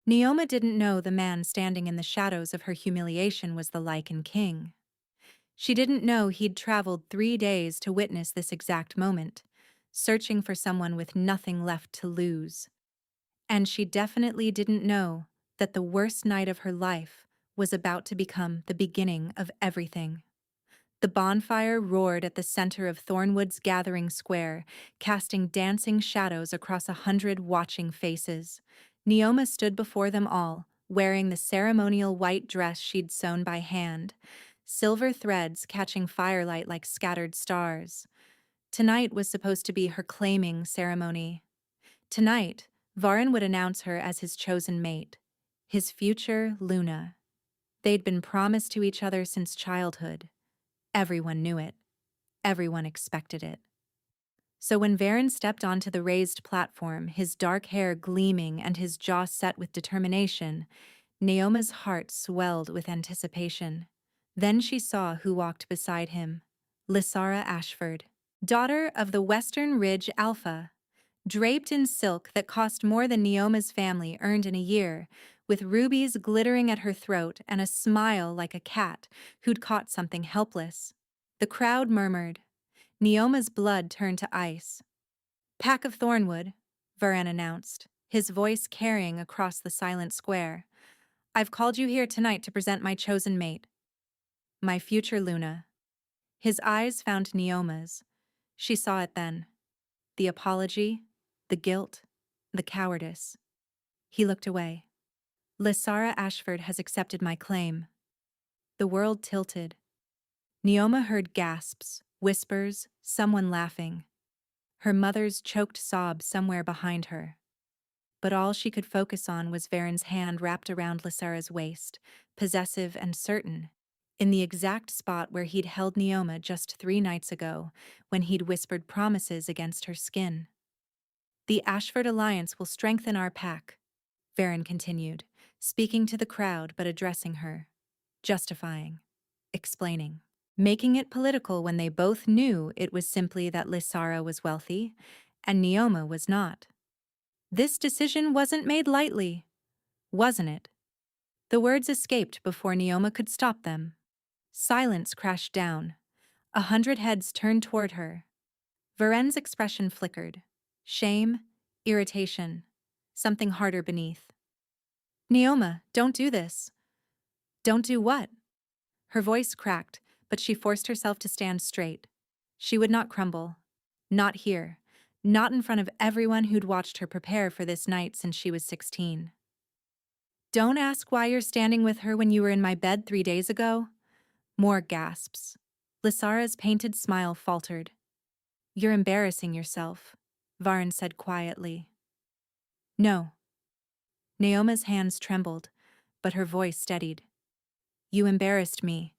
Neoma didn't know the man standing in the shadows of her humiliation was the Lycan king. She didn't know he'd traveled 3 days to witness this exact moment, searching for someone with nothing left to lose. And she definitely didn't know that the worst night of her life was about to become the beginning of everything. The bonfire roared at the center of Thornwood's gathering square, casting dancing shadows across 100 watching faces. Neoma stood before them all, wearing the ceremonial white dress she'd sewn by hand, silver threads catching firelight like scattered stars. Tonight was supposed to be her claiming ceremony. Tonight, Valdrun would announce her as his chosen mate, his future Luna. They'd been promised to each other since childhood. Everyone knew it. Everyone expected it. So when Varen stepped onto the raised platform, his dark hair gleaming and his jaw set with determination, Neoma's heart swelled with anticipation. Then she saw who walked beside him. Lysara Ashford, daughter of the Western Ridge Alpha, draped in silk that cost more than Neoma's family earned in a year, with rubies glittering at her throat and a smile like a cat who'd caught something helpless. The crowd murmured. Neoma's blood turned to ice. "Pack of Thornwood," Varen announced, his voice carrying across the silent square. "I've called you here tonight to present my chosen mate. My future Luna." His eyes found Neoma's. She saw it then. The apology, the guilt, the cowardice. He looked away. "Lysara Ashford has accepted my claim." The world tilted. Neoma heard gasps, whispers, someone laughing. Her mother's choked sob somewhere behind her. But all she could focus on was Varen's hand wrapped around Lysara's waist, possessive and certain, in the exact spot where he'd held Neoma just 3 nights ago, when he'd whispered promises against her skin. "The Ashford Alliance will strengthen our pack," Varen continued, speaking to the crowd but addressing her, justifying, explaining, making it political when they both knew it was simply that Lysara was wealthy and Neoma was not. This decision wasn't made lightly, wasn't it? The words escaped before Neoma could stop them. Silence crashed down. 100 heads turned toward her. Varen's expression flickered. Shame, irritation, something harder beneath. "Neoma, don't do this." "Don't do what?" Her voice cracked, but she forced herself to stand straight. She would not crumble. Not here. Not in front of everyone who'd watched her prepare for this night since she was 16. "Don't ask why you're standing with her when you were in my bed 3 days ago." More gasps. Lysara's painted smile faltered. "You're embarrassing yourself," Varen said quietly. "No." Neoma's hands trembled, but her voice steadied. "You embarrassed me.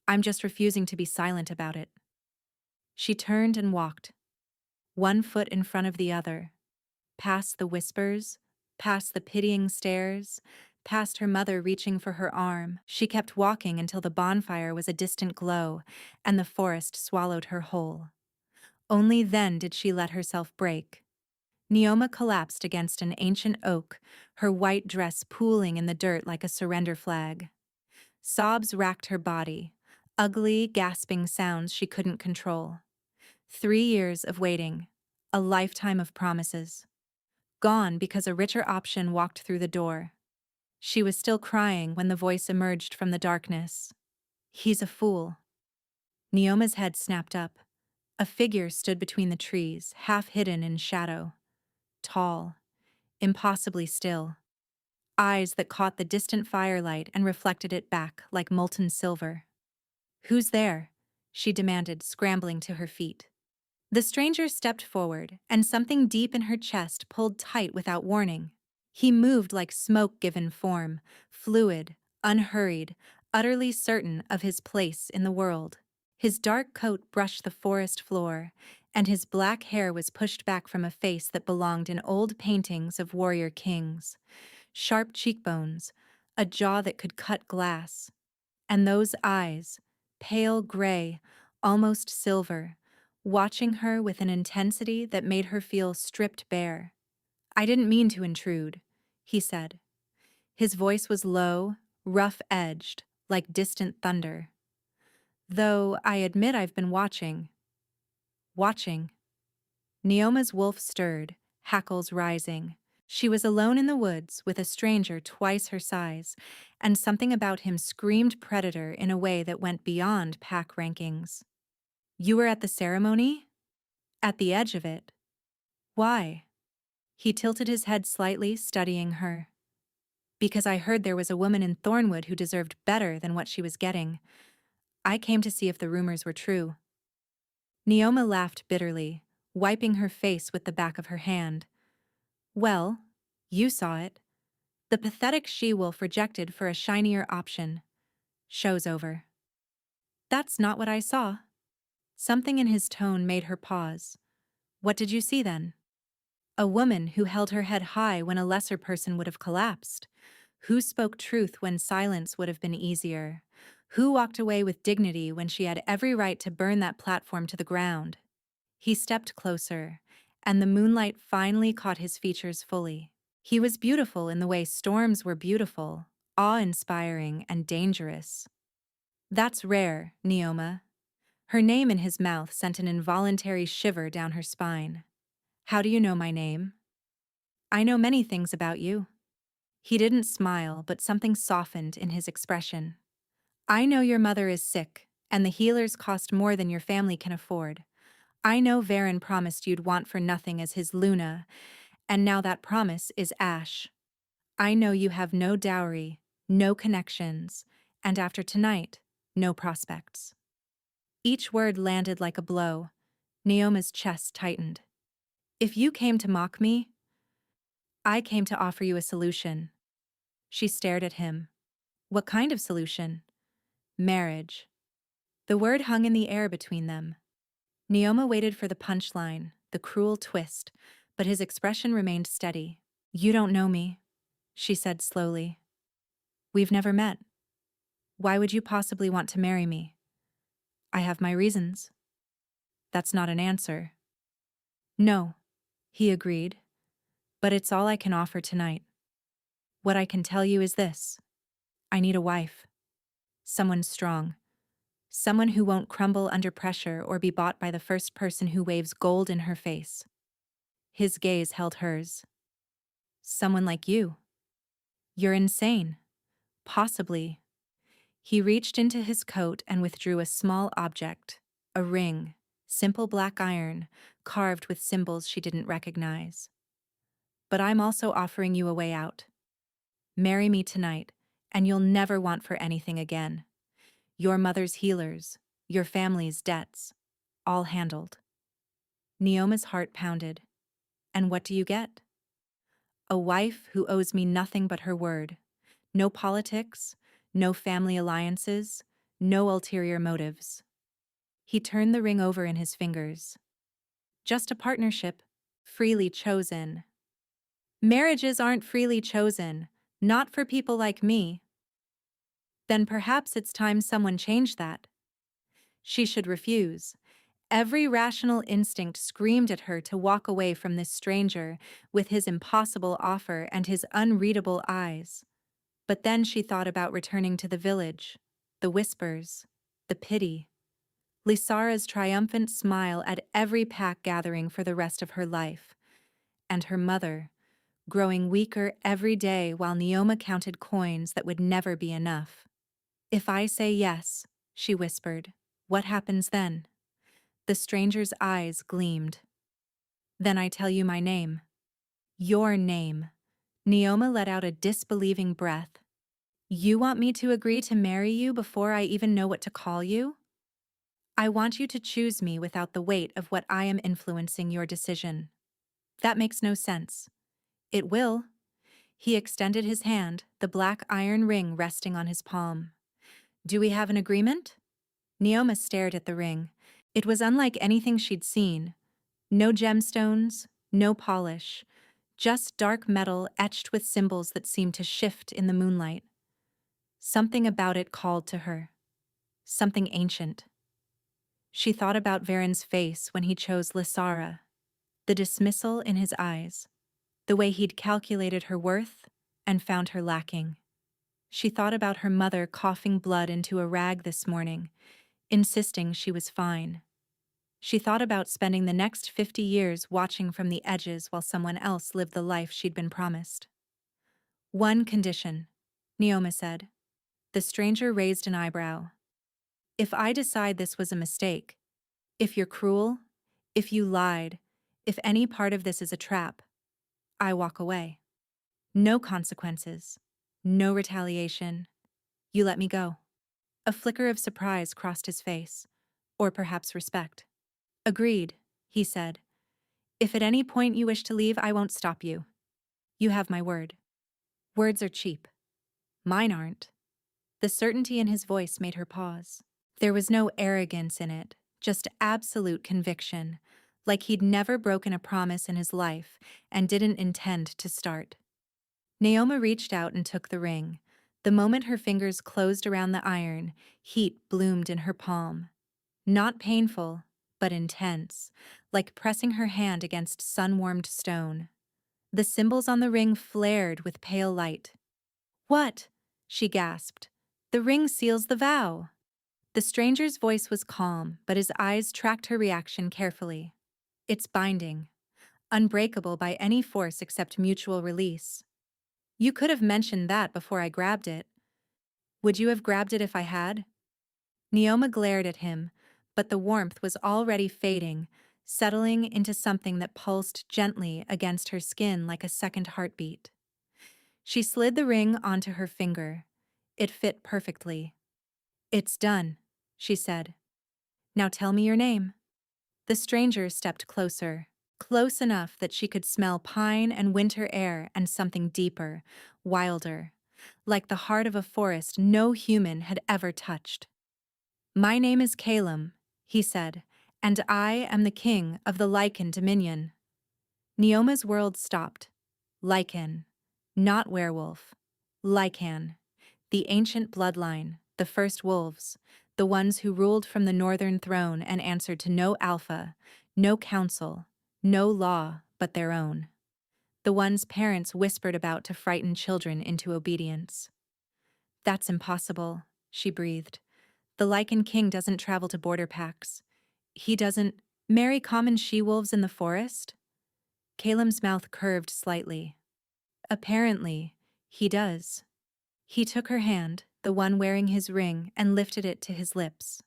I'm just refusing to be silent about it." She turned and walked, one foot in front of the other, past the whispers, past the pitying stares, past her mother reaching for her arm. She kept walking until the bonfire was a distant glow and the forest swallowed her whole. Only then did she let herself break. Neoma collapsed against an ancient oak, her white dress pooling in the dirt like a surrender flag. Sobs racked her body, ugly, gasping sounds she couldn't control. 3 years of waiting, a lifetime of promises. Gone because a richer option walked through the door. She was still crying when the voice emerged from the darkness. "He's a fool." Neoma's head snapped up. A figure stood between the trees, half hidden in shadow. Tall, impossibly still. Eyes that caught the distant firelight and reflected it back like molten silver. "Who's there?" she demanded, scrambling to her feet. The stranger stepped forward, and something deep in her chest pulled tight without warning. He moved like smoke given form, fluid, unhurried, utterly certain of his place in the world. His dark coat brushed the forest floor, and his black hair was pushed back from a face that belonged in old paintings of warrior kings. Sharp cheekbones, a jaw that could cut glass. And those eyes, pale gray, almost silver, watching her with an intensity that made her feel stripped bare. "I didn't mean to intrude," he said. His voice was low, rough-edged, like distant thunder. Though I admit I've been watching. Watching. Neoma's wolf stirred, hackles rising. She was alone in the woods with a stranger twice her size, and something about him screamed predator in a way that went beyond pack rankings. You were at the ceremony? At the edge of it. Why? He tilted his head slightly, studying her. Because I heard there was a woman in Thornwood who deserved better than what she was getting. I came to see if the rumors were true. Neoma laughed bitterly, wiping her face with the back of her hand. Well, you saw it. The pathetic she-wolf rejected for a shinier option. Show's over. That's not what I saw. Something in his tone made her pause. What did you see then? A woman who held her head high when a lesser person would have collapsed. Who spoke truth when silence would have been easier? Who walked away with dignity when she had every right to burn that platform to the ground? He stepped closer, and the moonlight finally caught his features fully. He was beautiful in the way storms were beautiful, awe-inspiring and dangerous. That's rare, Neoma. Her name in his mouth sent an involuntary shiver down her spine. How do you know my name? I know many things about you. He didn't smile, but something softened in his expression. I know your mother is sick, and the healers cost more than your family can afford. I know Varen promised you'd want for nothing as his Luna, and now that promise is ash. I know you have no dowry, no connections, and after tonight, no prospects. Each word landed like a blow. Neoma's chest tightened. If you came to mock me, I came to offer you a solution. She stared at him. What kind of solution? Marriage. The word hung in the air between them. Neoma waited for the punchline, the cruel twist, but his expression remained steady. You don't know me, she said slowly. We've never met. Why would you possibly want to marry me? I have my reasons. That's not an answer. No, he agreed, but it's all I can offer tonight. What I can tell you is this. I need a wife. Someone strong. Someone who won't crumble under pressure or be bought by the first person who waves gold in her face. His gaze held hers. Someone like you. You're insane. Possibly. He reached into his coat and withdrew a small object, a ring, simple black iron, carved with symbols she didn't recognize. But I'm also offering you a way out. Marry me tonight, and you'll never want for anything again. Your mother's healers, your family's debts, all handled. Neoma's heart pounded. And what do you get? A wife who owes me nothing but her word. No politics, no family alliances, no ulterior motives. He turned the ring over in his fingers. Just a partnership, freely chosen. Marriages aren't freely chosen, not for people like me. Then perhaps it's time someone changed that. She should refuse. Every rational instinct screamed at her to walk away from this stranger with his impossible offer and his unreadable eyes. But then she thought about returning to the village, the whispers, the pity. Lysara's triumphant smile at every pack gathering for the rest of her life. And her mother, growing weaker every day while Neoma counted coins that would never be enough. If I say yes, she whispered, what happens then? The stranger's eyes gleamed. Then I tell you my name. Your name. Neoma let out a disbelieving breath. You want me to agree to marry you before I even know what to call you? I want you to choose me without the weight of what I am influencing your decision. That makes no sense. It will. He extended his hand, the black iron ring resting on his palm. Do we have an agreement? Neoma stared at the ring. It was unlike anything she'd seen. No gemstones, no polish, just dark metal etched with symbols that seemed to shift in the moonlight. Something about it called to her. Something ancient. She thought about Varen's face when he chose Lysara, the dismissal in his eyes, the way he'd calculated her worth and found her lacking. She thought about her mother coughing blood into a rag this morning, insisting she was fine. She thought about spending the next 50 years watching from the edges while someone else lived the life she'd been promised. One condition, Neoma said. The stranger raised an eyebrow. If I decide this was a mistake, if you're cruel, if you lied, if any part of this is a trap, I walk away. No consequences. No retaliation. You let me go. A flicker of surprise crossed his face, or perhaps respect. Agreed, he said. If at any point you wish to leave, I won't stop you. You have my word. Words are cheap. Mine aren't. The certainty in his voice made her pause. There was no arrogance in it, just absolute conviction, like he'd never broken a promise in his life and didn't intend to start. Neoma reached out and took the ring. The moment her fingers closed around the iron, heat bloomed in her palm. Not painful, but intense, like pressing her hand against sun-warmed stone. The symbols on the ring flared with pale light. "What?" she gasped. "The ring seals the vow." The stranger's voice was calm, but his eyes tracked her reaction carefully. "It's binding, unbreakable by any force except mutual release. You could have mentioned that before I grabbed it. Would you have grabbed it if I had?" Neoma glared at him, but the warmth was already fading, settling into something that pulsed gently against her skin like a second heartbeat. She slid the ring onto her finger. It fit perfectly. "It's done," she said. "Now tell me your name." The stranger stepped closer, close enough that she could smell pine and winter air and something deeper, wilder, like the heart of a forest no human had ever touched. "My name is Calum," he said, "and I am the king of the Lycan dominion." Neoma's world stopped. Lycan. Not werewolf. Lycan. The ancient bloodline, the first wolves, the ones who ruled from the northern throne and answered to no alpha, no council, no law but their own. The ones parents whispered about to frighten children into obedience. "That's impossible," she breathed. "The Lycan king doesn't travel to border packs. He doesn't marry common she-wolves in the forest?" Calum's mouth curved slightly. "Apparently, he does." He took her hand, the one wearing his ring, and lifted it to his lips.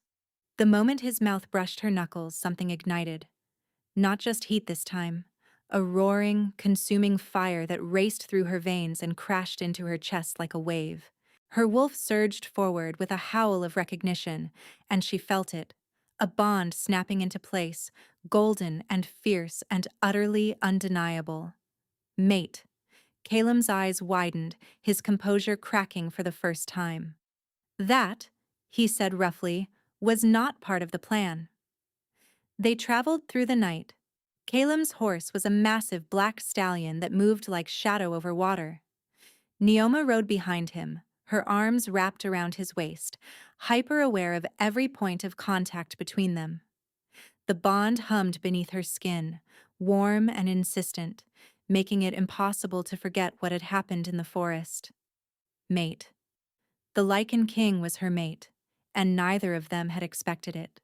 The moment his mouth brushed her knuckles, something ignited. Not just heat this time. A roaring, consuming fire that raced through her veins and crashed into her chest like a wave. Her wolf surged forward with a howl of recognition, and she felt it. A bond snapping into place, golden and fierce and utterly undeniable. Mate. Calum's eyes widened, his composure cracking for the first time. "That," he said roughly, "was not part of the plan." They traveled through the night. Calum's horse was a massive black stallion that moved like shadow over water. Neoma rode behind him, her arms wrapped around his waist, hyper-aware of every point of contact between them. The bond hummed beneath her skin, warm and insistent, making it impossible to forget what had happened in the forest. Mate. The Lycan king was her mate, and neither of them had expected it.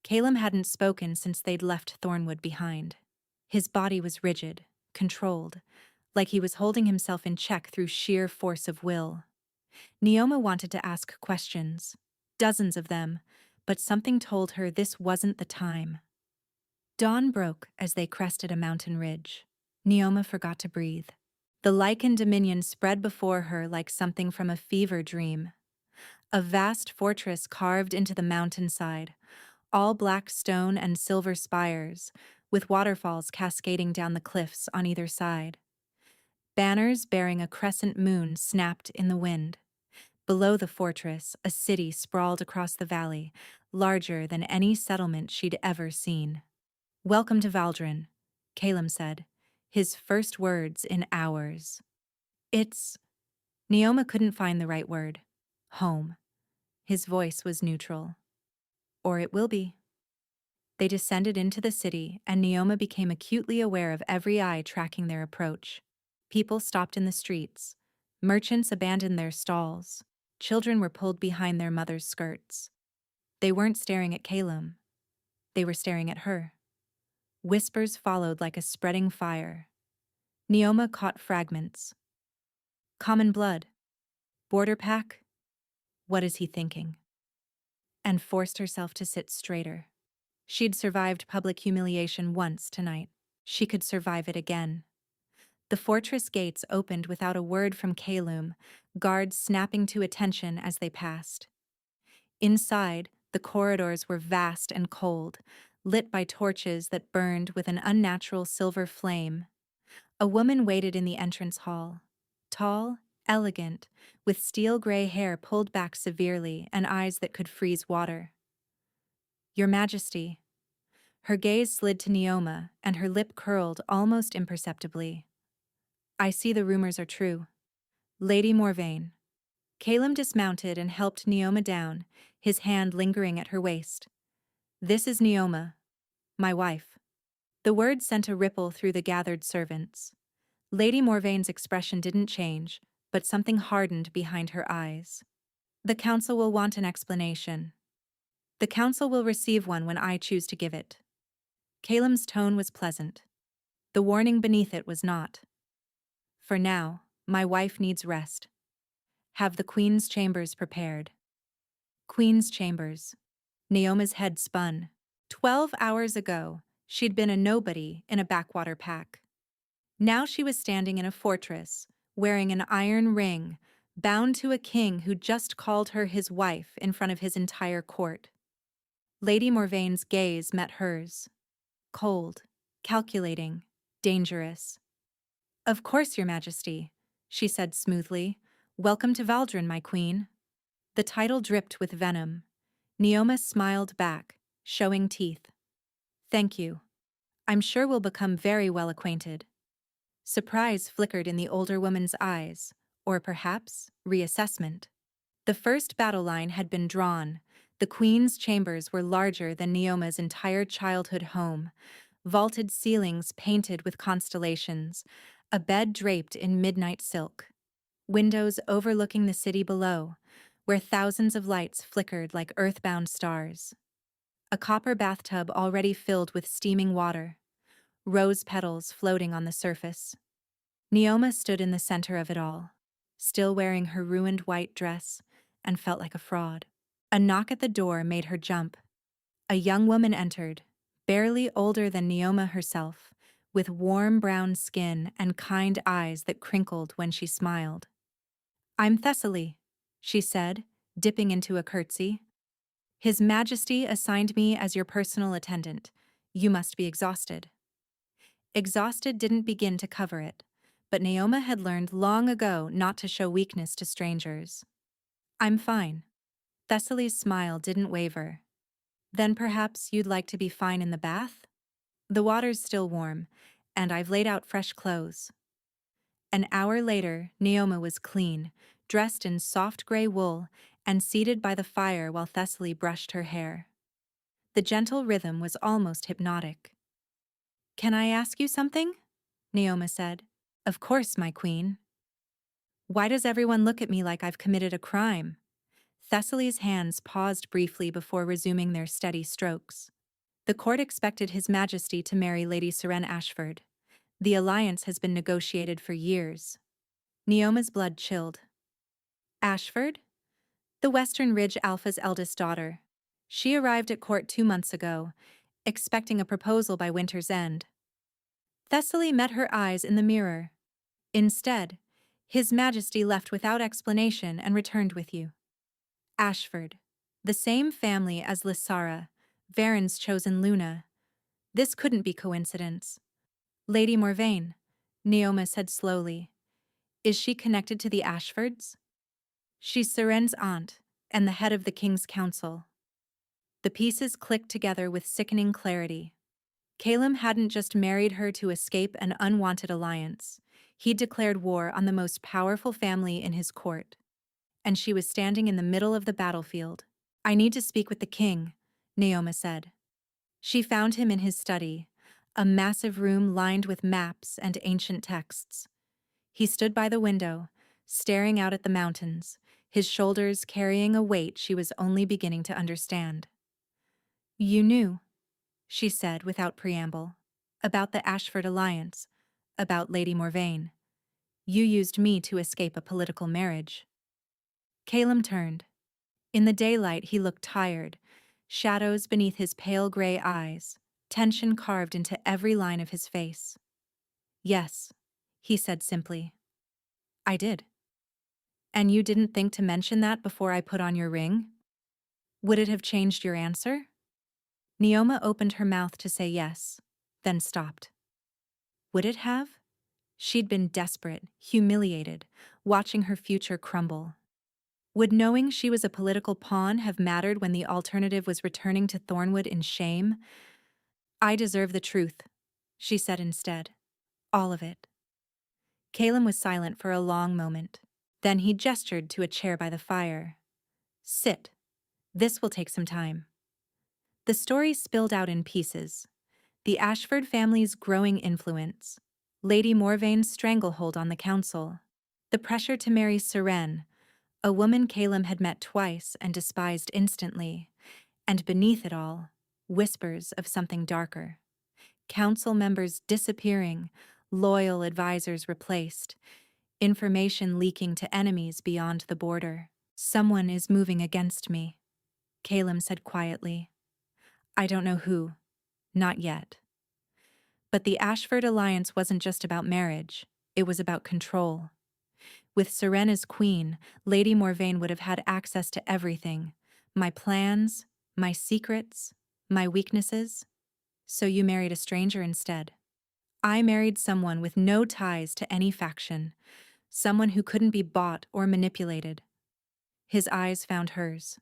Calum hadn't spoken since they'd left Thornwood behind. His body was rigid, controlled, like he was holding himself in check through sheer force of will. Neoma wanted to ask questions, dozens of them, but something told her this wasn't the time. Dawn broke as they crested a mountain ridge. Neoma forgot to breathe. The Lycan dominion spread before her like something from a fever dream. A vast fortress carved into the mountainside, all black stone and silver spires, with waterfalls cascading down the cliffs on either side. Banners bearing a crescent moon snapped in the wind. Below the fortress, a city sprawled across the valley, larger than any settlement she'd ever seen. "Welcome to Valdrun," Calum said, his first words in hours. "It's..." Neoma couldn't find the right word. "Home." His voice was neutral. "Or it will be." They descended into the city, and Neoma became acutely aware of every eye tracking their approach. People stopped in the streets, Merchants abandoned their stalls. Children were pulled behind their mothers' skirts. They weren't staring at Calum. They were staring at her. Whispers followed like a spreading fire. Neoma caught fragments. Common blood. Border pack. What is he thinking? And forced herself to sit straighter. She'd survived public humiliation once tonight. She could survive it again. The fortress gates opened without a word from Calum, guards snapping to attention as they passed. Inside, the corridors were vast and cold, lit by torches that burned with an unnatural silver flame. A woman waited in the entrance hall. Tall, elegant, with steel-gray hair pulled back severely and eyes that could freeze water. "Your Majesty." Her gaze slid to Neoma, and her lip curled almost imperceptibly. "I see the rumors are true." "Lady Morvain." Calum dismounted and helped Neoma down, his hand lingering at her waist. "This is Neoma, my wife." The word sent a ripple through the gathered servants. Lady Morvain's expression didn't change, but something hardened behind her eyes. "The council will want an explanation." "The council will receive one when I choose to give it." Calum's tone was pleasant. The warning beneath it was not. "For now, my wife needs rest. Have the Queen's chambers prepared." Queen's chambers. Neoma's head spun. 12 hours ago, she'd been a nobody in a backwater pack. Now she was standing in a fortress, wearing an iron ring, bound to a king who just called her his wife in front of his entire court. Lady Morvain's gaze met hers. Cold, calculating, dangerous. "Of course, Your Majesty," she said smoothly. "Welcome to Valdrun, my queen." The title dripped with venom. Neoma smiled back, showing teeth. "Thank you. I'm sure we'll become very well acquainted." Surprise flickered in the older woman's eyes, or perhaps reassessment. The first battle line had been drawn. The Queen's chambers were larger than Neoma's entire childhood home, vaulted ceilings painted with constellations, a bed draped in midnight silk. Windows overlooking the city below, where thousands of lights flickered like earthbound stars. A copper bathtub already filled with steaming water, rose petals floating on the surface. Neoma stood in the center of it all, still wearing her ruined white dress, and felt like a fraud. A knock at the door made her jump. A young woman entered, barely older than Neoma herself, with warm brown skin and kind eyes that crinkled when she smiled. "I'm Thessaly," she said, dipping into a curtsy. "His Majesty assigned me as your personal attendant. You must be exhausted." Exhausted didn't begin to cover it, but Neoma had learned long ago not to show weakness to strangers. "I'm fine." Thessaly's smile didn't waver. "Then perhaps you'd like to be fine in the bath? The water's still warm, and I've laid out fresh clothes." An hour later, Neoma was clean, dressed in soft gray wool, and seated by the fire while Thessaly brushed her hair. The gentle rhythm was almost hypnotic. "Can I ask you something?" Neoma said. "Of course, my queen." "Why does everyone look at me like I've committed a crime?" Thessaly's hands paused briefly before resuming their steady strokes. "The court expected His Majesty to marry Lady Seren Ashford. The alliance has been negotiated for years." Neoma's blood chilled. "Ashford?" "The Western Ridge Alpha's eldest daughter. She arrived at court 2 months ago, expecting a proposal by winter's end." Thessaly met her eyes in the mirror. "Instead, His Majesty left without explanation and returned with you." Ashford. The same family as Lysara, Varen's chosen Luna. This couldn't be coincidence. "Lady Morvain," Neoma said slowly. "Is she connected to the Ashfords?" "She's Seren's aunt, and the head of the King's Council." The pieces clicked together with sickening clarity. Calum hadn't just married her to escape an unwanted alliance. He'd declared war on the most powerful family in his court. And she was standing in the middle of the battlefield. "I need to speak with the king," Neoma said. She found him in his study, a massive room lined with maps and ancient texts. He stood by the window, staring out at the mountains, his shoulders carrying a weight she was only beginning to understand. "You knew," she said without preamble, "about the Ashford alliance, about Lady Morvane. You used me to escape a political marriage." Calum turned. In the daylight he looked tired, shadows beneath his pale gray eyes, tension carved into every line of his face. "Yes," he said simply. "I did." "And you didn't think to mention that before I put on your ring? Would it have changed your answer?" Neoma opened her mouth to say yes, then stopped. Would it have? She'd been desperate, humiliated, watching her future crumble. Would knowing she was a political pawn have mattered when the alternative was returning to Thornwood in shame? "I deserve the truth," she said instead. "All of it." Calum was silent for a long moment. Then he gestured to a chair by the fire. "Sit. This will take some time." The story spilled out in pieces. The Ashford family's growing influence, Lady Morvane's stranglehold on the council, the pressure to marry Seren, a woman Calum had met twice and despised instantly, and beneath it all, whispers of something darker. Council members disappearing, loyal advisors replaced, information leaking to enemies beyond the border. "Someone is moving against me," Calum said quietly. "I don't know who. Not yet." But the Ashford alliance wasn't just about marriage, it was about control. With Seren as queen, Lady Morvane would have had access to everything. My plans, my secrets, my weaknesses. "So you married a stranger instead." "I married someone with no ties to any faction, someone who couldn't be bought or manipulated." His eyes found hers.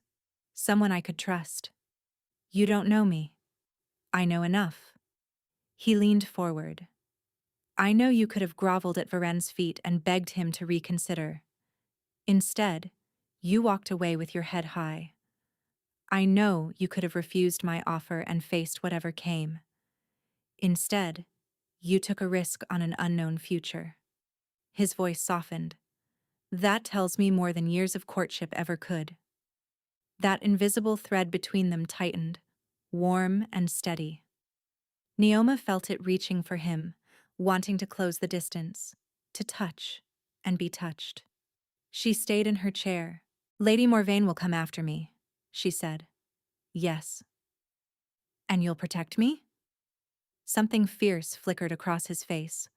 "Someone I could trust." "You don't know me." "I know enough." He leaned forward. "I know you could have groveled at Varen's feet and begged him to reconsider. Instead, you walked away with your head high. I know you could have refused my offer and faced whatever came. Instead, you took a risk on an unknown future." His voice softened. "That tells me more than years of courtship ever could." That invisible thread between them tightened, warm and steady. Neoma felt it reaching for him, wanting to close the distance, to touch and be touched. She stayed in her chair. "Lady Morvane will come after me," she said. "Yes." "And you'll protect me?" Something fierce flickered across his face.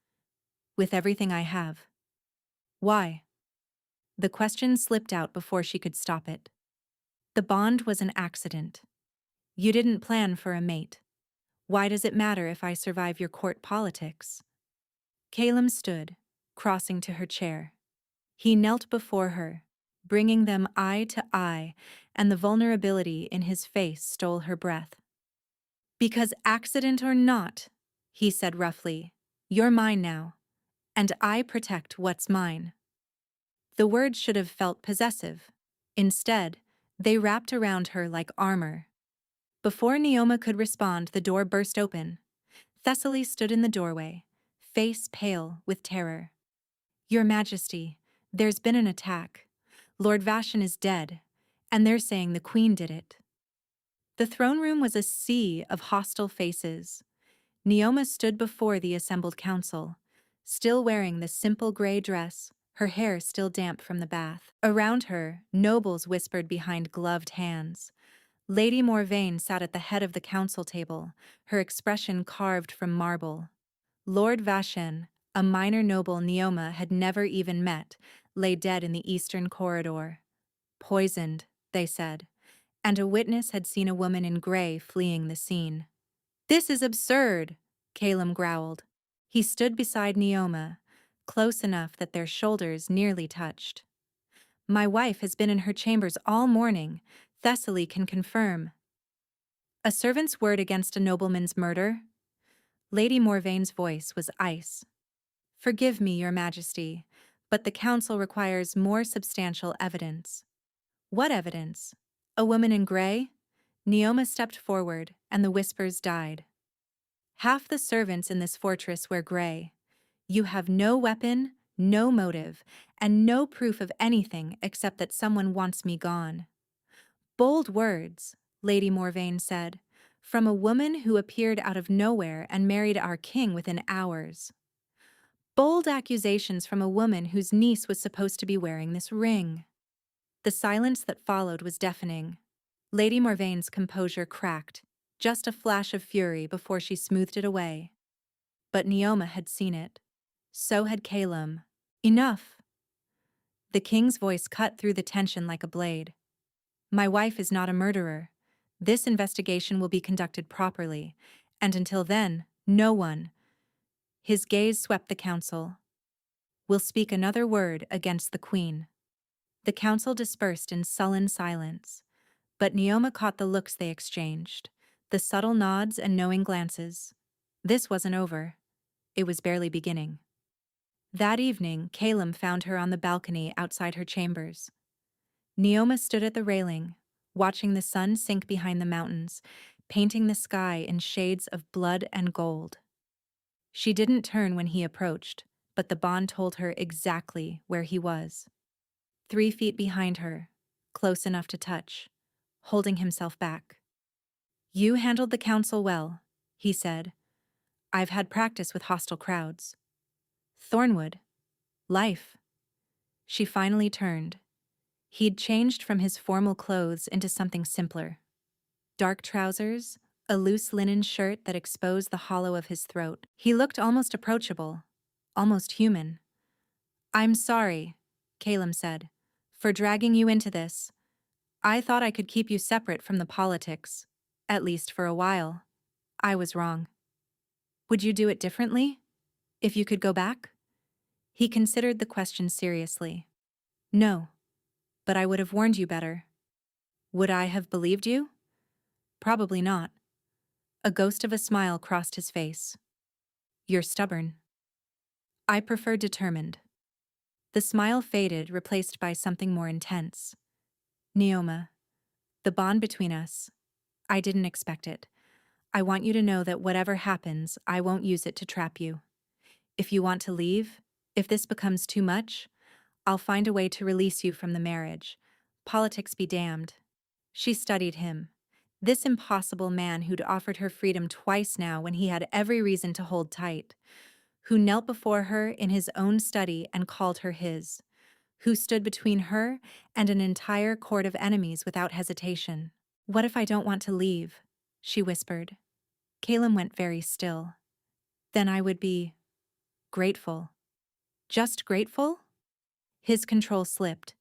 "With everything I have." "Why?" The question slipped out before she could stop it. "The bond was an accident. You didn't plan for a mate. Why does it matter if I survive your court politics?" Calum stood, crossing to her chair. He knelt before her, bringing them eye to eye, and the vulnerability in his face stole her breath. "Because accident or not," he said roughly, "you're mine now, and I protect what's mine." The words should have felt possessive. Instead, they wrapped around her like armor. Before Neoma could respond, the door burst open. Thessaly stood in the doorway, face pale with terror. "Your Majesty, there's been an attack. Lord Vashon is dead, and they're saying the Queen did it." The throne room was a sea of hostile faces. Neoma stood before the assembled council, still wearing the simple gray dress, her hair still damp from the bath. Around her, nobles whispered behind gloved hands. Lady Morvane sat at the head of the council table, her expression carved from marble. Lord Vashon, a minor noble Neoma had never even met, lay dead in the eastern corridor. Poisoned, they said, and a witness had seen a woman in gray fleeing the scene. "This is absurd," Calum growled. He stood beside Neoma, close enough that their shoulders nearly touched. "My wife has been in her chambers all morning, Thessaly can confirm." "A servant's word against a nobleman's murder?" Lady Morvane's voice was ice. "Forgive me, Your Majesty, but the council requires more substantial evidence." "What evidence? A woman in gray?" Neoma stepped forward, and the whispers died. "Half the servants in this fortress wear gray. You have no weapon, no motive, and no proof of anything except that someone wants me gone. Bold words, Lady Morvaine said, from a woman who appeared out of nowhere and married our king within hours. Bold accusations from a woman whose niece was supposed to be wearing this ring. The silence that followed was deafening. Lady Morvaine's composure cracked, just a flash of fury before she smoothed it away. But Neoma had seen it. So had Calum. Enough! The king's voice cut through the tension like a blade. My wife is not a murderer. This investigation will be conducted properly, and until then, no one. His gaze swept the council. Will speak another word against the queen. The council dispersed in sullen silence, but Neoma caught the looks they exchanged, the subtle nods and knowing glances. This wasn't over. It was barely beginning. That evening, Calum found her on the balcony outside her chambers. Neoma stood at the railing, watching the sun sink behind the mountains, painting the sky in shades of blood and gold. She didn't turn when he approached, but the bond told her exactly where he was. 3 feet behind her, close enough to touch, holding himself back. You handled the council well, he said. I've had practice with hostile crowds. Thornwood. Life. She finally turned. He'd changed from his formal clothes into something simpler. Dark trousers, a loose linen shirt that exposed the hollow of his throat. He looked almost approachable, almost human. I'm sorry, Calum said, for dragging you into this. I thought I could keep you separate from the politics, at least for a while. I was wrong. Would you do it differently? If you could go back? He considered the question seriously. No, but I would have warned you better. Would I have believed you? Probably not. A ghost of a smile crossed his face. You're stubborn. I prefer determined. The smile faded, replaced by something more intense. Neoma, the bond between us, I didn't expect it. I want you to know that whatever happens, I won't use it to trap you. If you want to leave, if this becomes too much, I'll find a way to release you from the marriage. Politics be damned. She studied him. This impossible man who'd offered her freedom twice now when he had every reason to hold tight, who knelt before her in his own study and called her his, who stood between her and an entire court of enemies without hesitation. What if I don't want to leave? She whispered. Calum went very still. Then I would be grateful. Just grateful? His control slipped.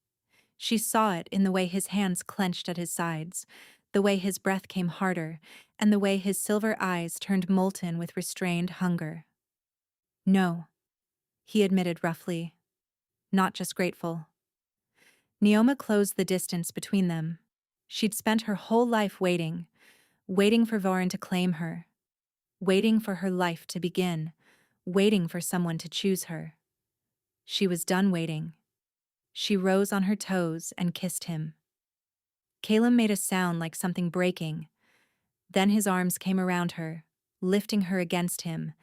She saw it in the way his hands clenched at his sides, the way his breath came harder, and the way his silver eyes turned molten with restrained hunger. No, he admitted roughly. Not just grateful. Neoma closed the distance between them. She'd spent her whole life waiting for Vorin to claim her, waiting for her life to begin, waiting for someone to choose her. She was done waiting. She rose on her toes and kissed him. Calum made a sound like something breaking. Then his arms came around her, lifting her against him,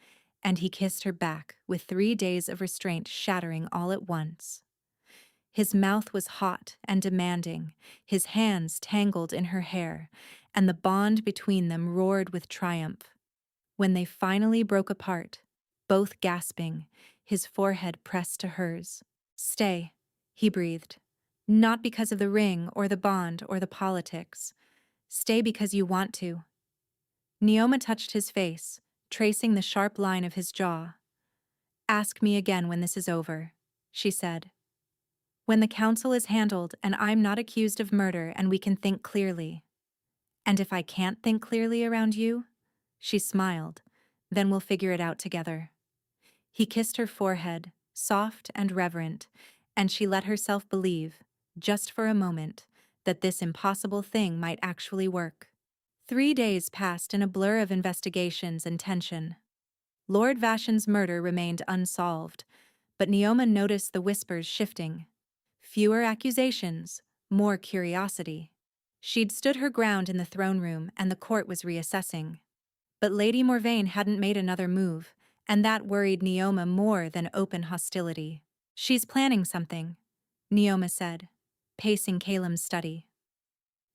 and he kissed her back with 3 days of restraint shattering all at once. His mouth was hot and demanding, his hands tangled in her hair, and the bond between them roared with triumph. When they finally broke apart, both gasping, his forehead pressed to hers. Stay, he breathed. Not because of the ring or the bond or the politics. Stay because you want to. Neoma touched his face, tracing the sharp line of his jaw. Ask me again when this is over, she said. When the council is handled and I'm not accused of murder and we can think clearly. And if I can't think clearly around you, she smiled, then we'll figure it out together. He kissed her forehead, soft and reverent, and she let herself believe, just for a moment, that this impossible thing might actually work. 3 days passed in a blur of investigations and tension. Lord Vashen's murder remained unsolved, but Neoma noticed the whispers shifting. Fewer accusations, more curiosity. She'd stood her ground in the throne room and the court was reassessing. But Lady Morvaine hadn't made another move, and that worried Neoma more than open hostility. She's planning something, Neoma said, pacing Calem's study.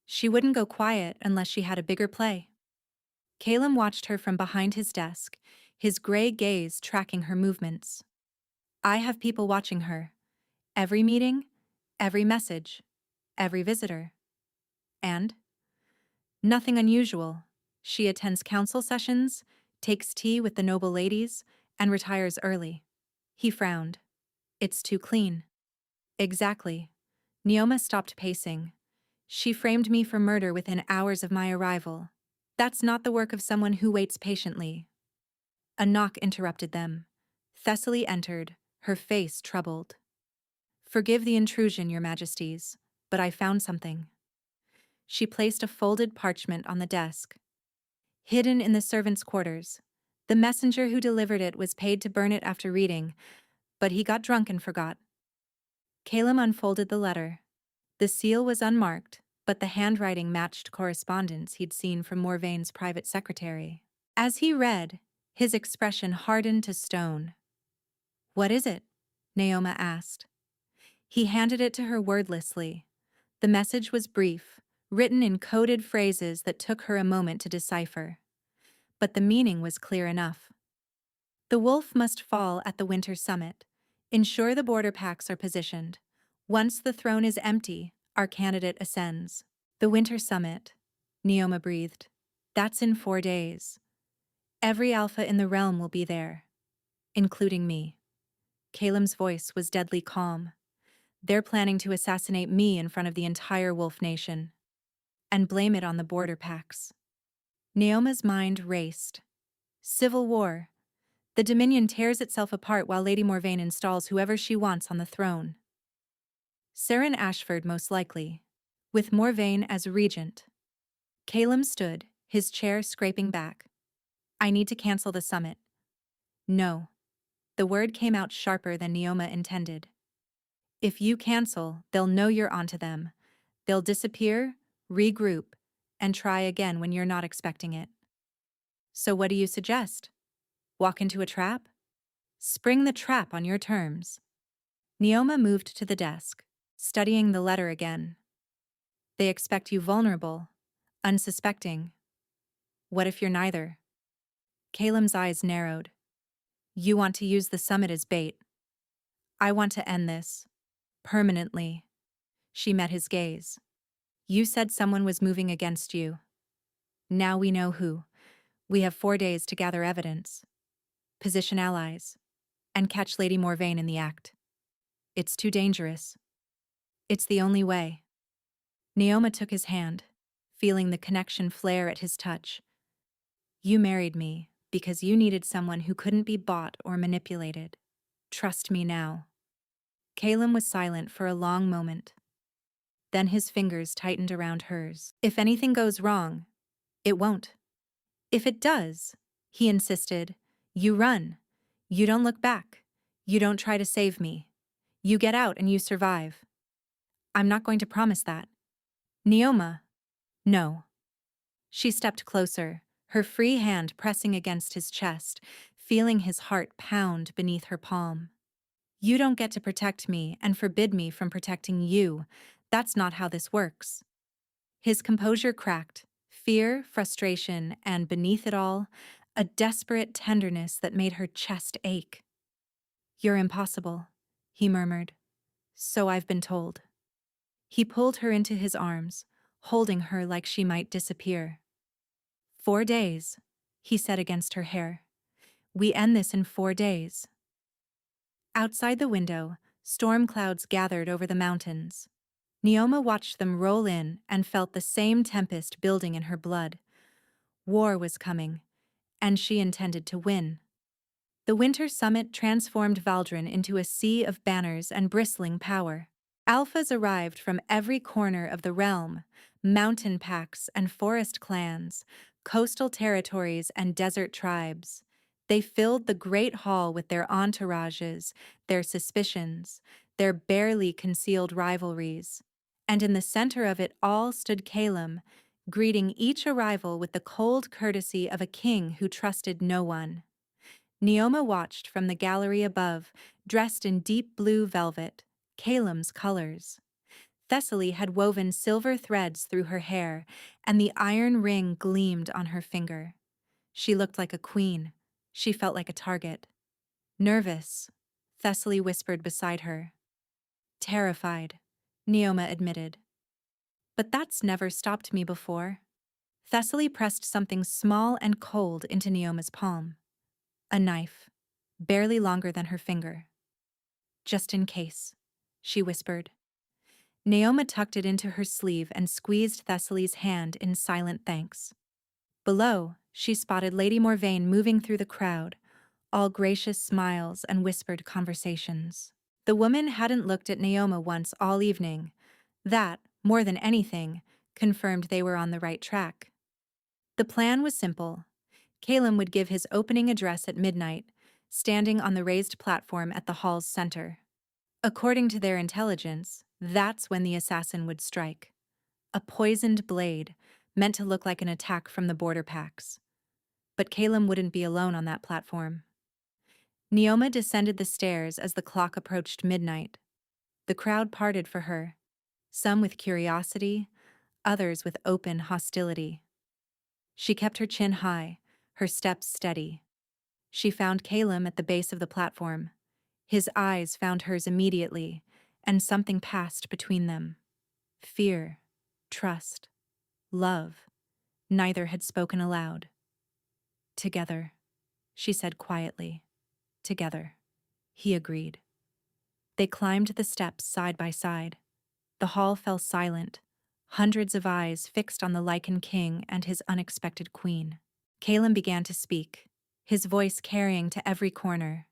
She wouldn't go quiet unless she had a bigger play. Calem watched her from behind his desk, his gray gaze tracking her movements. I have people watching her. Every meeting, every message, every visitor. And? Nothing unusual. She attends council sessions, takes tea with the noble ladies, and retires early. He frowned. It's too clean. Exactly. Neoma stopped pacing. She framed me for murder within hours of my arrival. That's not the work of someone who waits patiently. A knock interrupted them. Thessaly entered, her face troubled. Forgive the intrusion, your majesties, but I found something. She placed a folded parchment on the desk. Hidden in the servants' quarters. The messenger who delivered it was paid to burn it after reading, but he got drunk and forgot. Calem unfolded the letter. The seal was unmarked, but the handwriting matched correspondence he'd seen from Morvaine's private secretary. As he read, his expression hardened to stone. What is it? Neoma asked. He handed it to her wordlessly. The message was brief, written in coded phrases that took her a moment to decipher. But the meaning was clear enough. The wolf must fall at the winter summit. Ensure the border packs are positioned. Once the throne is empty, our candidate ascends. The winter summit, Neoma breathed. That's in 4 days. Every alpha in the realm will be there, including me. Calem's voice was deadly calm. They're planning to assassinate me in front of the entire wolf nation. And blame it on the border packs. Neoma's mind raced. Civil war. The Dominion tears itself apart while Lady Morvaine installs whoever she wants on the throne. Saren Ashford most likely, with Morvaine as regent. Calem stood, his chair scraping back. I need to cancel the summit. No. The word came out sharper than Neoma intended. If you cancel, they'll know you're onto them. They'll disappear, regroup, and try again when you're not expecting it. So what do you suggest? Walk into a trap? Spring the trap on your terms. Neoma moved to the desk, studying the letter again. They expect you vulnerable, unsuspecting. What if you're neither? Calem's eyes narrowed. You want to use the summit as bait. I want to end this. Permanently. She met his gaze. You said someone was moving against you. Now we know who. We have 4 days to gather evidence. Position allies. And catch Lady Morvaine in the act. It's too dangerous. It's the only way. Neoma took his hand, feeling the connection flare at his touch. You married me because you needed someone who couldn't be bought or manipulated. Trust me now. Calem was silent for a long moment. Then his fingers tightened around hers. If anything goes wrong, it won't. If it does, he insisted, you run. You don't look back. You don't try to save me. You get out and you survive. I'm not going to promise that. Neoma. No. She stepped closer, her free hand pressing against his chest, feeling his heart pound beneath her palm. You don't get to protect me and forbid me from protecting you. That's not how this works. His composure cracked, fear, frustration, and beneath it all, a desperate tenderness that made her chest ache. You're impossible, he murmured. So I've been told. He pulled her into his arms, holding her like she might disappear. 4 days, he said against her hair. We end this in 4 days. Outside the window, storm clouds gathered over the mountains. Neoma watched them roll in and felt the same tempest building in her blood. War was coming, and she intended to win. The winter summit transformed Valdrun into a sea of banners and bristling power. Alphas arrived from every corner of the realm, mountain packs and forest clans, coastal territories and desert tribes. They filled the great hall with their entourages, their suspicions, their barely concealed rivalries. And in the center of it all stood Calem, greeting each arrival with the cold courtesy of a king who trusted no one. Neoma watched from the gallery above, dressed in deep blue velvet, Caelum's colors. Thessaly had woven silver threads through her hair, and the iron ring gleamed on her finger. She looked like a queen. She felt like a target. Nervous, Thessaly whispered beside her. Terrified, Neoma admitted. But that's never stopped me before. Thessaly pressed something small and cold into Neoma's palm. A knife, barely longer than her finger. Just in case, she whispered. Neoma tucked it into her sleeve and squeezed Thessaly's hand in silent thanks. Below, she spotted Lady Morvain moving through the crowd, all gracious smiles and whispered conversations. The woman hadn't looked at Neoma once all evening. That, more than anything, confirmed they were on the right track. The plan was simple. Caelum would give his opening address at midnight, standing on the raised platform at the hall's center. According to their intelligence, that's when the assassin would strike. A poisoned blade, meant to look like an attack from the border packs. But Caelum wouldn't be alone on that platform. Neoma descended the stairs as the clock approached midnight. The crowd parted for her, some with curiosity, others with open hostility. She kept her chin high, her steps steady. She found Caelum at the base of the platform. His eyes found hers immediately, and something passed between them. Fear, trust, love. Neither had spoken aloud. Together, she said quietly. Together, he agreed. They climbed the steps side by side. The hall fell silent, hundreds of eyes fixed on the Lycan king and his unexpected queen. Caelum began to speak, his voice carrying to every corner.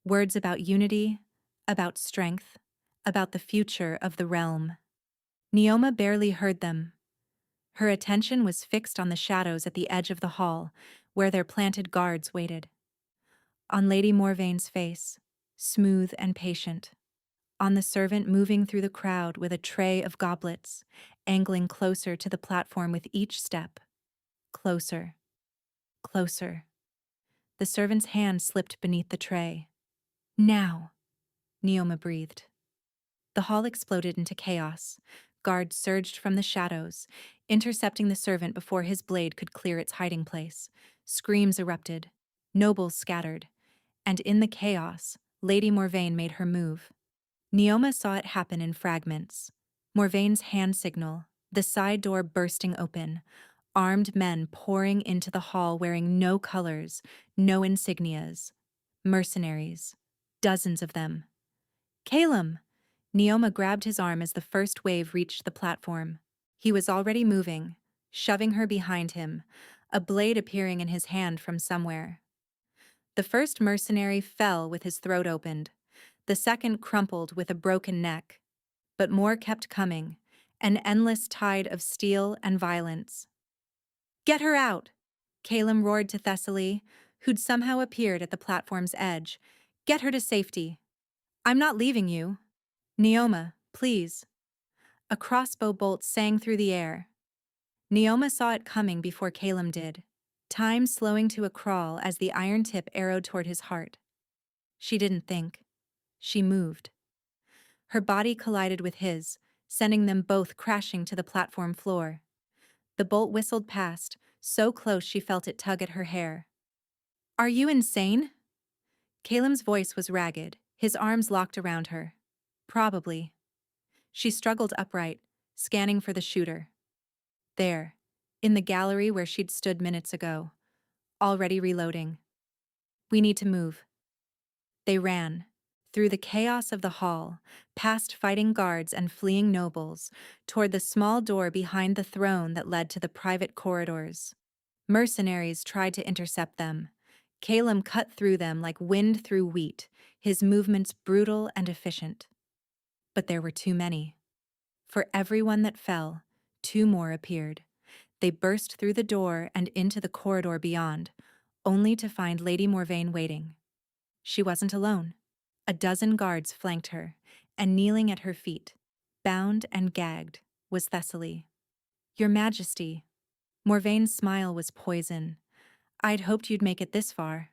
Words about unity, about strength, about the future of the realm. Neoma barely heard them. Her attention was fixed on the shadows at the edge of the hall, where their planted guards waited. On Lady Morvain's face, smooth and patient. On the servant moving through the crowd with a tray of goblets, angling closer to the platform with each step. Closer. Closer. The servant's hand slipped beneath the tray. Now, Neoma breathed. The hall exploded into chaos. Guards surged from the shadows, intercepting the servant before his blade could clear its hiding place. Screams erupted. Nobles scattered. And in the chaos, Lady Morvain made her move. Neoma saw it happen in fragments. Morvain's hand signal, the side door bursting open, armed men pouring into the hall wearing no colors, no insignias. Mercenaries. Dozens of them. Caelum! Neoma grabbed his arm as the first wave reached the platform. He was already moving, shoving her behind him, a blade appearing in his hand from somewhere. The first mercenary fell with his throat opened. The second crumpled with a broken neck. But more kept coming, an endless tide of steel and violence. Get her out! Caelum roared to Thessaly, who'd somehow appeared at the platform's edge. Get her to safety. I'm not leaving you. Neoma, please. A crossbow bolt sang through the air. Neoma saw it coming before Caelum did, time slowing to a crawl as the iron tip arrowed toward his heart. She didn't think. She moved. Her body collided with his, sending them both crashing to the platform floor. The bolt whistled past, so close she felt it tug at her hair. Are you insane? Caelum's voice was ragged, his arms locked around her. Probably. She struggled upright, scanning for the shooter. There, in the gallery where she'd stood minutes ago, already reloading. We need to move. They ran, through the chaos of the hall, past fighting guards and fleeing nobles, toward the small door behind the throne that led to the private corridors. Mercenaries tried to intercept them. Caelum cut through them like wind through wheat, his movements brutal and efficient. But there were too many. For every one that fell, two more appeared. They burst through the door and into the corridor beyond, only to find Lady Morvain waiting. She wasn't alone. A dozen guards flanked her, and kneeling at her feet, bound and gagged, was Thessaly. Your Majesty. Morvain's smile was poison. I'd hoped you'd make it this far.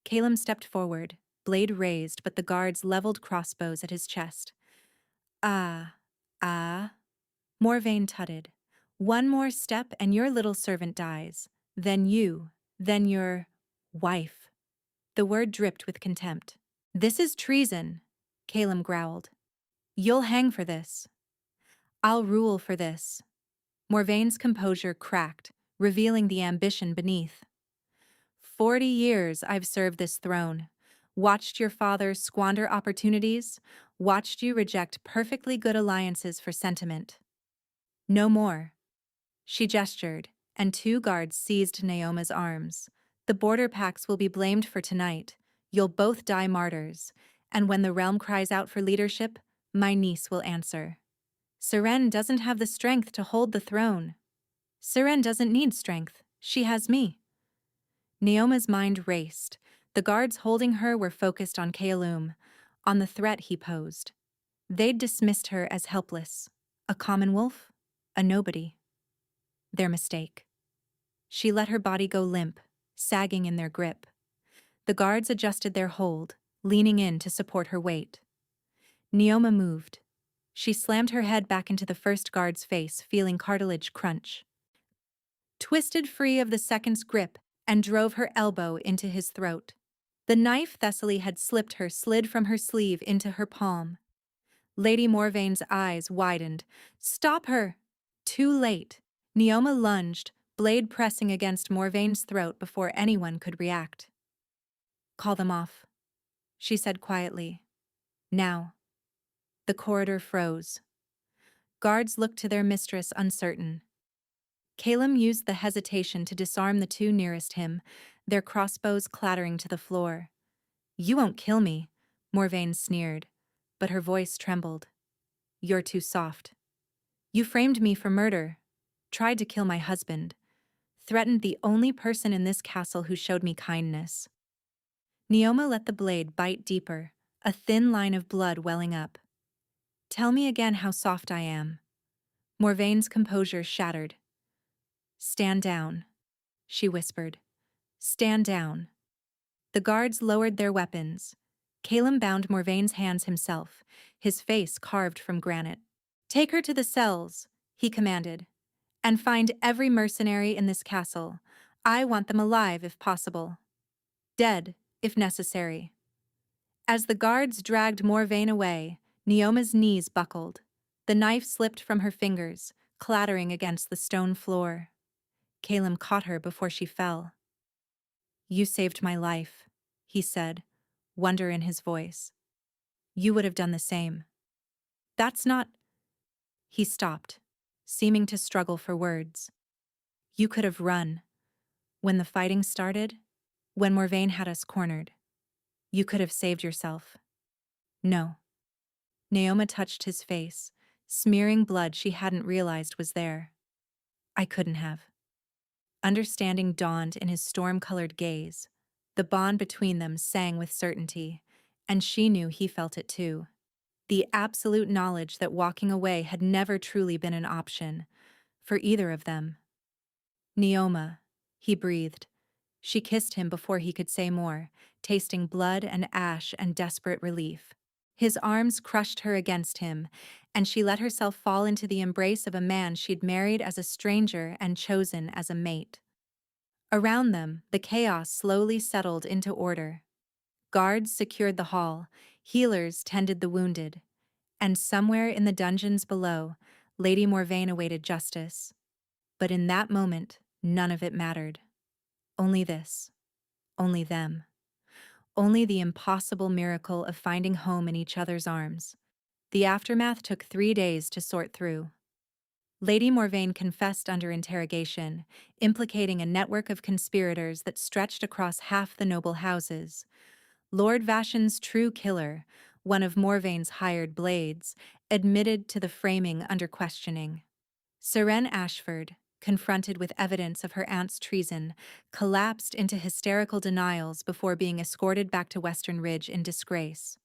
Caelum stepped forward, blade raised, but the guards leveled crossbows at his chest. Ah, ah, Morvain tutted. One more step and your little servant dies. Then you, then your wife. The word dripped with contempt. This is treason, Calum growled. You'll hang for this. I'll rule for this. Morvain's composure cracked, revealing the ambition beneath. 40 years I've served this throne, watched your father squander opportunities, watched you reject perfectly good alliances for sentiment. No more. She gestured, and 2 guards seized Naoma's arms. The border pacts will be blamed for tonight. You'll both die martyrs, and when the realm cries out for leadership, my niece will answer. Seren doesn't have the strength to hold the throne. Seren doesn't need strength. She has me. Naoma's mind raced. The guards holding her were focused on Calum, on the threat he posed. They'd dismissed her as helpless, a common wolf, a nobody. Their mistake. She let her body go limp, sagging in their grip. The guards adjusted their hold, leaning in to support her weight. Naoma moved. She slammed her head back into the first guard's face, feeling cartilage crunch. Twisted free of the second's grip and drove her elbow into his throat. The knife Thessaly had slipped her slid from her sleeve into her palm. Lady Morvain's eyes widened. Stop her! Too late. Naoma lunged, blade pressing against Morvain's throat before anyone could react. Call them off, she said quietly. Now. The corridor froze. Guards looked to their mistress uncertain. Calum used the hesitation to disarm the 2 nearest him, their crossbows clattering to the floor. You won't kill me, Morvain sneered, but her voice trembled. You're too soft. You framed me for murder, tried to kill my husband, threatened the only person in this castle who showed me kindness. Naoma let the blade bite deeper, a thin line of blood welling up. Tell me again how soft I am. Morvain's composure shattered. Stand down, she whispered. Stand down. The guards lowered their weapons. Calum bound Morvain's hands himself, his face carved from granite. Take her to the cells, he commanded, and find every mercenary in this castle. I want them alive if possible. Dead, if necessary. As the guards dragged Morvain away, Naoma's knees buckled. The knife slipped from her fingers, clattering against the stone floor. Calum caught her before she fell. You saved my life, he said, wonder in his voice. You would have done the same. That's not... He stopped, seeming to struggle for words. You could have run. When the fighting started, when Morvain had us cornered, you could have saved yourself. No. Naoma touched his face, smearing blood she hadn't realized was there. I couldn't have. Understanding dawned in his storm-colored gaze. The bond between them sang with certainty, and she knew he felt it too. The absolute knowledge that walking away had never truly been an option, for either of them. Naoma, he breathed. She kissed him before he could say more, tasting blood and ash and desperate relief. His arms crushed her against him, and she let herself fall into the embrace of a man she'd married as a stranger and chosen as a mate. Around them, the chaos slowly settled into order. Guards secured the hall, healers tended the wounded, and somewhere in the dungeons below, Lady Morvain awaited justice. But in that moment, none of it mattered. Only this. Only them. Only the impossible miracle of finding home in each other's arms. The aftermath took 3 days to sort through. Lady Morvain confessed under interrogation, implicating a network of conspirators that stretched across half the noble houses. Lord Vashen's true killer, one of Morvain's hired blades, admitted to the framing under questioning. Seren Ashford, confronted with evidence of her aunt's treason, collapsed into hysterical denials before being escorted back to Western Ridge in disgrace.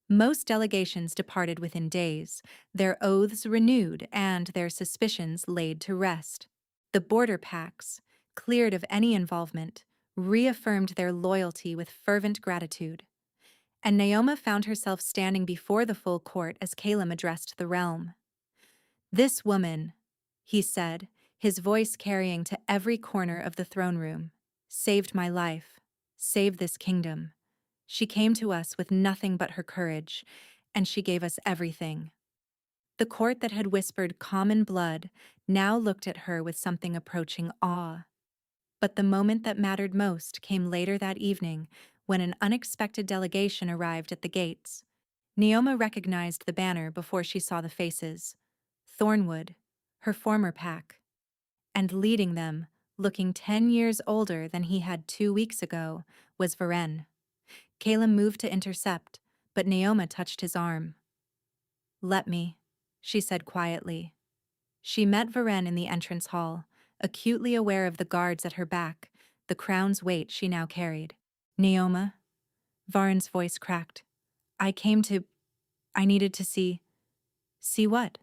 Most delegations departed within days, their oaths renewed and their suspicions laid to rest. The border pacts, cleared of any involvement, reaffirmed their loyalty with fervent gratitude. and Naoma found herself standing before the full court as Calum addressed the realm. "This woman," he said, his voice carrying to every corner of the throne room, "saved my life, saved this kingdom. She came to us with nothing but her courage, and she gave us everything." The court that had whispered common blood now looked at her with something approaching awe. But the moment that mattered most came later that evening when an unexpected delegation arrived at the gates. Naoma recognized the banner before she saw the faces. Thornwood, her former pack. And leading them, looking 10 years older than he had 2 weeks ago, was Varen. Calum moved to intercept, but Naoma touched his arm. "Let me," she said quietly. She met Varen in the entrance hall, acutely aware of the guards at her back, the crown's weight she now carried. "Naoma?" Varen's voice cracked. I needed to see." "See what?"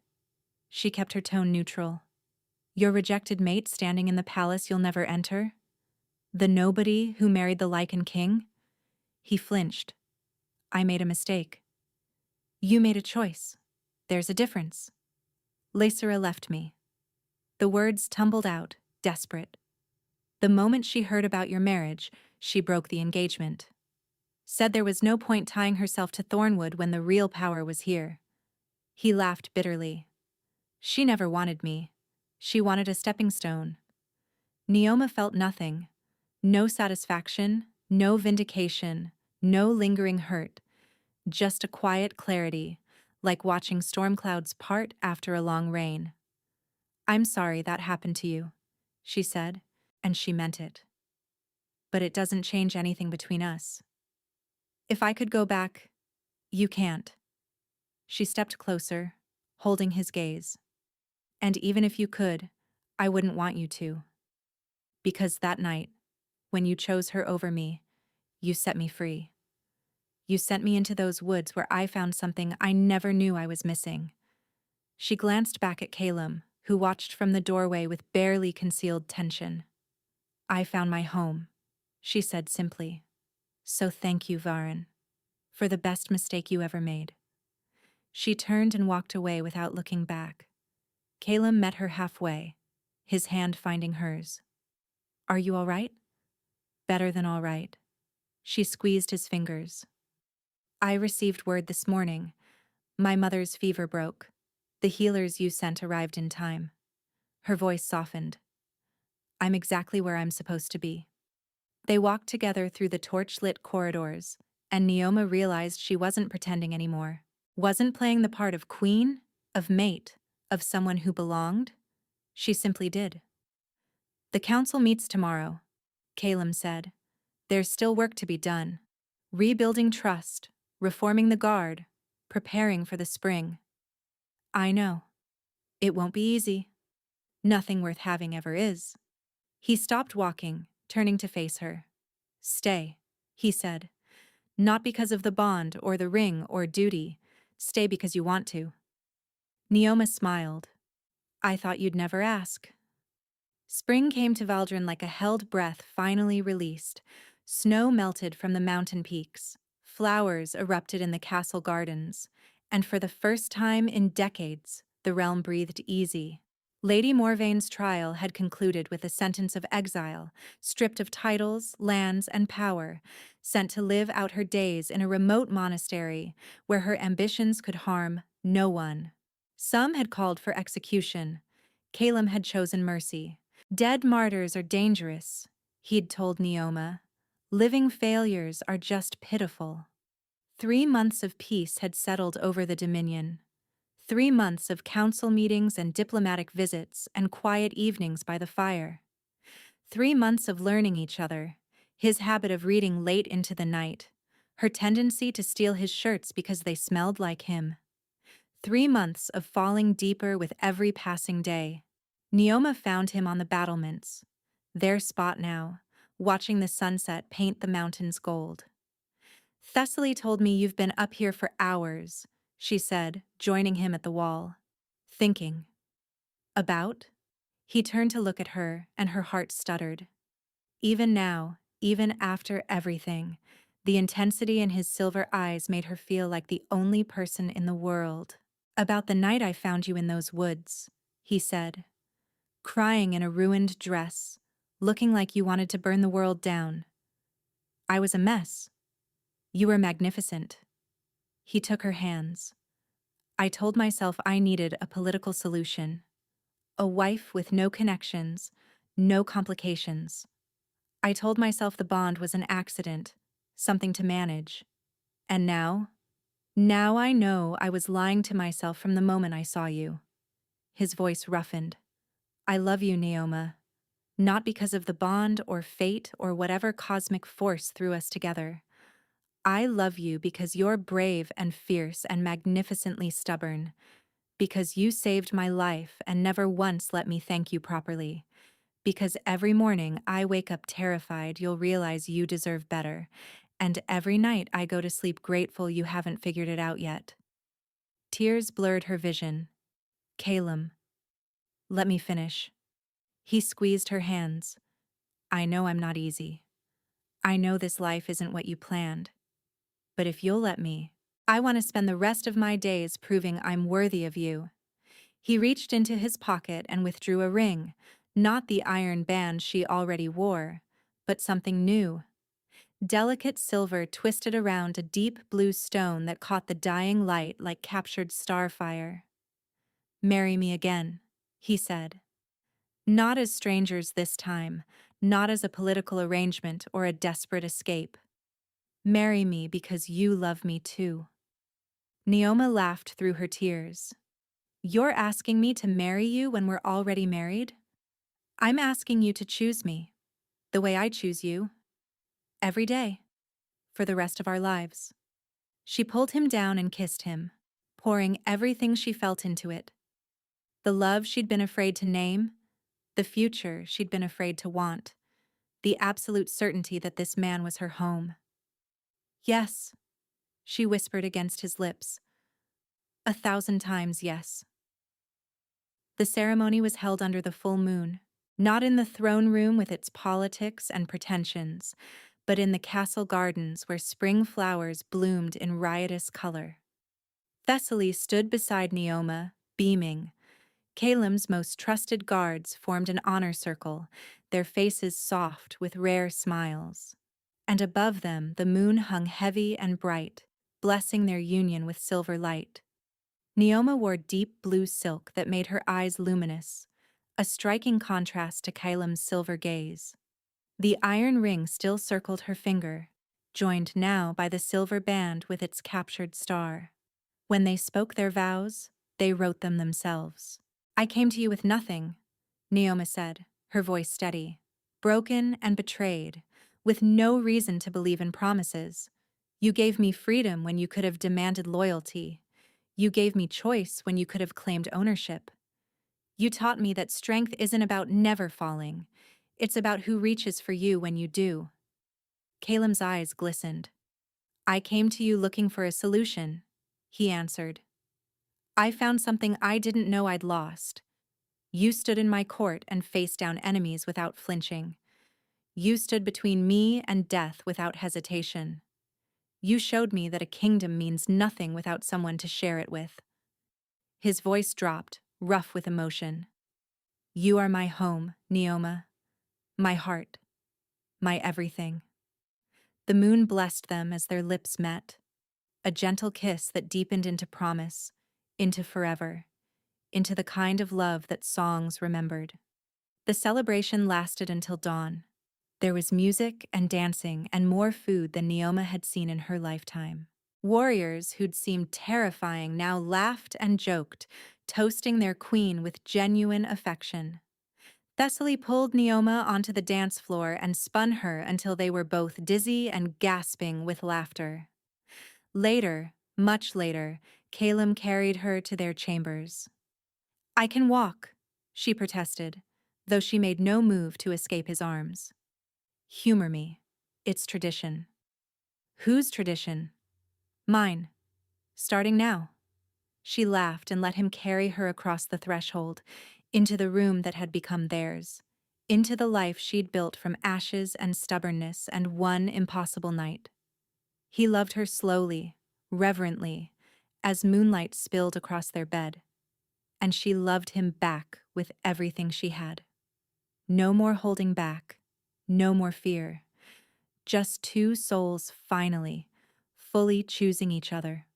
She kept her tone neutral. "Your rejected mate standing in the palace you'll never enter? The nobody who married the Lycan king?" He flinched. "I made a mistake." "You made a choice. There's a difference." "Lysera left me." The words tumbled out, desperate. "The moment she heard about your marriage, she broke the engagement. Said there was no point tying herself to Thornwood when the real power was here." He laughed bitterly. "She never wanted me. She wanted a stepping stone." Naoma felt nothing. No satisfaction, no vindication, no lingering hurt. Just a quiet clarity, like watching storm clouds part after a long rain. "I'm sorry that happened to you," she said, and she meant it. "But it doesn't change anything between us. If I could go back, you can't." She stepped closer, holding his gaze. "And even if you could, I wouldn't want you to. Because that night, when you chose her over me, you set me free. You sent me into those woods where I found something I never knew I was missing." She glanced back at Calum, who watched from the doorway with barely concealed tension. "I found my home," she said simply. "So thank you, Varen, for the best mistake you ever made." She turned and walked away without looking back. Calum met her halfway, his hand finding hers. "Are you all right?" "Better than all right." She squeezed his fingers. "I received word this morning. My mother's fever broke. The healers you sent arrived in time." Her voice softened. "I'm exactly where I'm supposed to be." They walked together through the torch-lit corridors, and Naoma realized she wasn't pretending anymore. Wasn't playing the part of queen, of mate, of someone who belonged. She simply did. "The council meets tomorrow," Calum said. "There's still work to be done. Rebuilding trust, reforming the guard, preparing for the spring." "I know. It won't be easy. Nothing worth having ever is." He stopped walking, turning to face her. "Stay," he said. "Not because of the bond or the ring or duty. Stay because you want to." Naoma smiled. "I thought you'd never ask." Spring came to Valdrun like a held breath finally released. Snow melted from the mountain peaks. Flowers erupted in the castle gardens. And for the first time in decades, the realm breathed easy. Lady Morvaine's trial had concluded with a sentence of exile, stripped of titles, lands, and power, sent to live out her days in a remote monastery where her ambitions could harm no one. Some had called for execution. Calum had chosen mercy. "Dead martyrs are dangerous," he'd told Naoma. "Living failures are just pitiful." 3 months of peace had settled over the Dominion. 3 months of council meetings and diplomatic visits and quiet evenings by the fire. 3 months of learning each other, his habit of reading late into the night, her tendency to steal his shirts because they smelled like him. 3 months of falling deeper with every passing day. Naoma found him on the battlements, their spot now, watching the sunset paint the mountains gold. "Thessaly told me you've been up here for hours," she said, joining him at the wall. "Thinking." "About?" He turned to look at her, and her heart stuttered. Even now, even after everything, The intensity in his silver eyes made her feel like the only person in the world. "About the night I found you in those woods," he said, "crying in a ruined dress, looking like you wanted to burn the world down. I was a mess. You were magnificent." He took her hands. "I told myself I needed a political solution. A wife with no connections, no complications. I told myself the bond was an accident, something to manage. And now I know I was lying to myself from the moment I saw you." His voice roughened. "I love you, Neoma. Not because of the bond or fate or whatever cosmic force threw us together. I love you because you're brave and fierce and magnificently stubborn. Because you saved my life and never once let me thank you properly. Because every morning I wake up terrified you'll realize you deserve better. And every night I go to sleep grateful you haven't figured it out yet." Tears blurred her vision. "Calum, let me finish." He squeezed her hands. "I know I'm not easy. I know this life isn't what you planned. But if you'll let me, I want to spend the rest of my days proving I'm worthy of you." He reached into his pocket and withdrew a ring, not the iron band she already wore, but something new. Delicate silver twisted around a deep blue stone that caught the dying light like captured starfire. "Marry me again," he said. Not as strangers this time, not as a political arrangement or a desperate escape. "Marry me because you love me too." Neoma laughed through her tears. "You're asking me to marry you when we're already married? I'm asking you to choose me, the way I choose you, every day, for the rest of our lives." She pulled him down and kissed him, pouring everything she felt into it. The love she'd been afraid to name, the future she'd been afraid to want, the absolute certainty that this man was her home. "Yes," she whispered against his lips. 1,000 times yes. The ceremony was held under the full moon, not in the throne room with its politics and pretensions, but in the castle gardens where spring flowers bloomed in riotous color. Thessaly stood beside Neoma, beaming. Calum's most trusted guards formed an honor circle, their faces soft with rare smiles. And above them the moon hung heavy and bright, blessing their union with silver light. Neoma wore deep blue silk that made her eyes luminous, a striking contrast to Calum's silver gaze. The iron ring still circled her finger, joined now by the silver band with its captured star. When they spoke their vows, they wrote them themselves. "I came to you with nothing," Neoma said, her voice steady. "Broken and betrayed, with no reason to believe in promises. You gave me freedom when you could have demanded loyalty. You gave me choice when you could have claimed ownership. You taught me that strength isn't about never falling. It's about who reaches for you when you do." Calum's eyes glistened. "I came to you looking for a solution," he answered. "I found something I didn't know I'd lost. You stood in my court and faced down enemies without flinching. You stood between me and death without hesitation. You showed me that a kingdom means nothing without someone to share it with." His voice dropped, rough with emotion. "You are my home, Neoma. My heart. My everything." The moon blessed them as their lips met. A gentle kiss that deepened into promise, into forever, into the kind of love that songs remembered. The celebration lasted until dawn. There was music and dancing and more food than Neoma had seen in her lifetime. Warriors who'd seemed terrifying now laughed and joked, toasting their queen with genuine affection. Thessaly pulled Neoma onto the dance floor and spun her until they were both dizzy and gasping with laughter. Later, much later, Calum carried her to their chambers. "I can walk," she protested, though she made no move to escape his arms. "Humor me. It's tradition." "Whose tradition?" "Mine. Starting now." She laughed and let him carry her across the threshold, into the room that had become theirs, into the life she'd built from ashes and stubbornness and one impossible night. He loved her slowly, reverently, as moonlight spilled across their bed, and she loved him back with everything she had. No more holding back, no more fear, just two souls finally, fully choosing each other.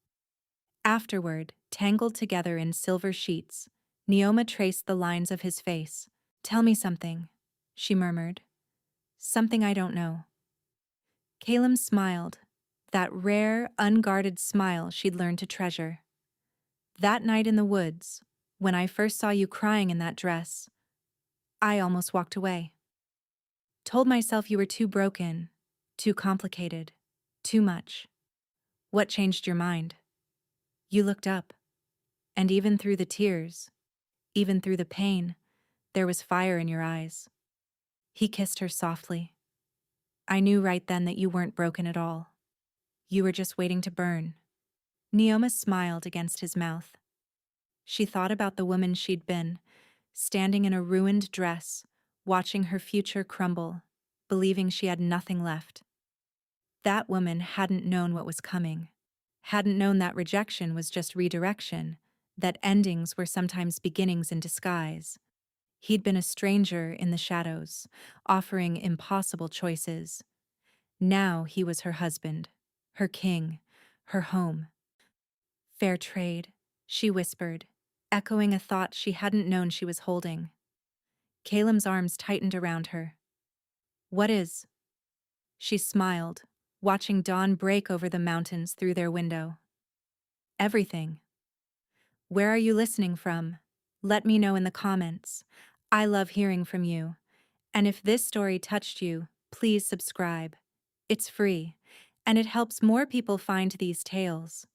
Afterward, tangled together in silver sheets, Neoma traced the lines of his face. "Tell me something," she murmured. "Something I don't know." Caleb smiled, that rare, unguarded smile she'd learned to treasure. "That night in the woods, when I first saw you crying in that dress, I almost walked away. Told myself you were too broken, too complicated, too much. What changed your mind? You looked up, and even through the tears, even through the pain, there was fire in your eyes." He kissed her softly. "I knew right then that you weren't broken at all. You were just waiting to burn." Neoma smiled against his mouth. She thought about the woman she'd been, standing in a ruined dress, watching her future crumble, believing she had nothing left. That woman hadn't known what was coming, hadn't known that rejection was just redirection, that endings were sometimes beginnings in disguise. He'd been a stranger in the shadows, offering impossible choices. Now he was her husband, her king, her home. "Fair trade," she whispered, echoing a thought she hadn't known she was holding. Caleb's arms tightened around her. "What is?" She smiled, watching dawn break over the mountains through their window. "Everything." "Where are you listening from? Let me know in the comments. I love hearing from you. And if this story touched you, please subscribe. It's free, and it helps more people find these tales.